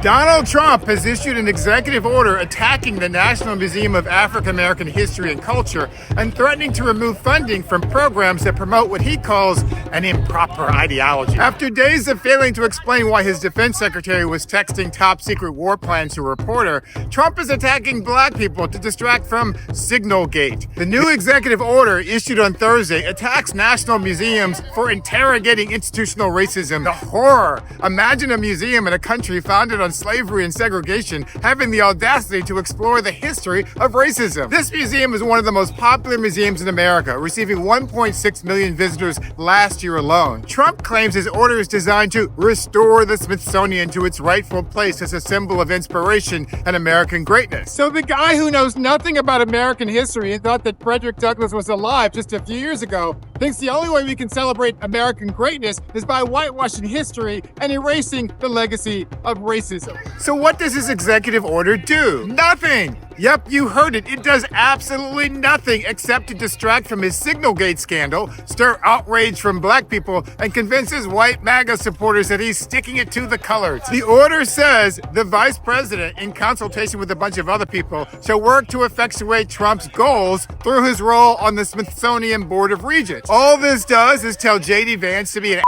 Donald Trump has issued an executive order attacking the National Museum of African American History and Culture and threatening to remove funding from programs that promote what he calls an improper ideology. After days of failing to explain why his defense secretary was texting top secret war plans to a reporter, Trump is attacking black people to distract from SignalGate. The new executive order issued on Thursday attacks national museums for interrogating institutional racism. The horror! Imagine a museum in a country founded on slavery and segregation having the audacity to explore the history of racism. This museum is one of the most popular museums in America, receiving 1.6 million visitors last year alone. Trump claims his order is designed to restore the Smithsonian to its rightful place as a symbol of inspiration and American greatness. So the guy who knows nothing about American history and thought that Frederick Douglass was alive just a few years ago thinks the only way we can celebrate American greatness is by whitewashing history and erasing the legacy of racism. So what does this executive order do? Nothing! Yep, you heard it. It does absolutely nothing except to distract from his SignalGate scandal, stir outrage from black people, and convince his white MAGA supporters that he's sticking it to the colors. The order says the vice president, in consultation with a bunch of other people, shall work to effectuate Trump's goals through his role on the Smithsonian Board of Regents. All this does is tell J.D. Vance to be an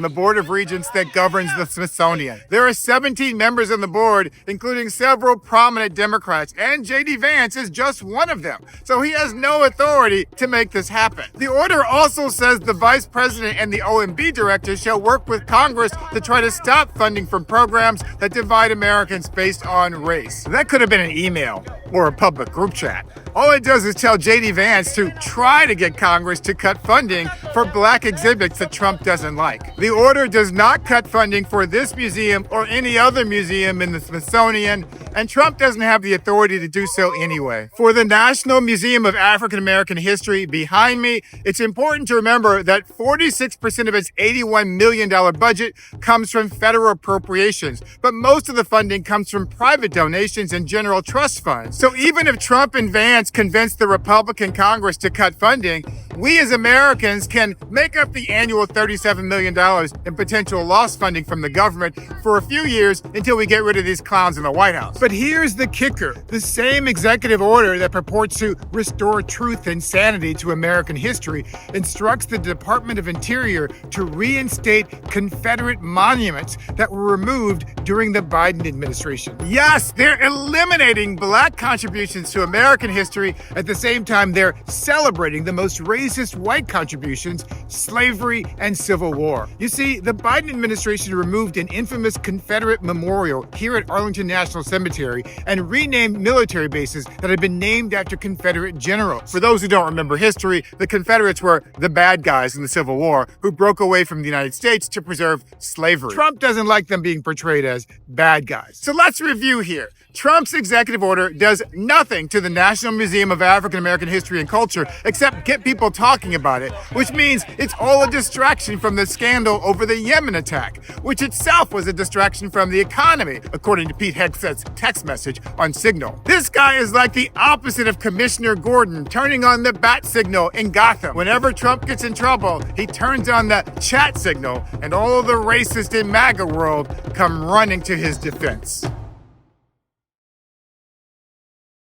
on the Board of Regents that governs the Smithsonian. There are 17 members on the board, including several prominent Democrats, and J.D. Vance is just one of them. So he has no authority to make this happen. The order also says the vice president and the OMB director shall work with Congress to try to stop funding from programs that divide Americans based on race. That could have been an email or a public group chat. All it does is tell J.D. Vance to try to get Congress to cut funding for black exhibits that Trump doesn't like. The order does not cut funding for this museum or any other museum in the Smithsonian, and Trump doesn't have the authority to do so anyway. For the National Museum of African American History behind me, it's important to remember that 46% of its $81 million budget comes from federal appropriations, but most of the funding comes from private donations and general trust funds. So even if Trump and Vance convince the Republican Congress to cut funding, we as Americans can make up the annual $37 million in potential lost funding from the government for a few years until we get rid of these clowns in the White House. But here's the kicker. The same executive order that purports to restore truth and sanity to American history instructs the Department of Interior to reinstate Confederate monuments that were removed during the Biden administration. Yes, they're eliminating black contributions to American history. At the same time, they're celebrating the most racist white contributions, slavery, and Civil War. You see, the Biden administration removed an infamous Confederate memorial here at Arlington National Cemetery and renamed military bases that had been named after Confederate generals. For those who don't remember history, the Confederates were the bad guys in the Civil War who broke away from the United States to preserve slavery. Trump doesn't like them being portrayed as bad guys. So let's review here. Trump's executive order does nothing to the National Museum of African American History and Culture except get people talking about it, which means it's all a distraction from the scandal over the Yemen attack, which itself was a distraction from the economy, according to Pete Hegseth's text message on Signal. This guy is like the opposite of Commissioner Gordon turning on the bat signal in Gotham. Whenever Trump gets in trouble, he turns on the chat signal, and all of the racists in MAGA world come running to his defense.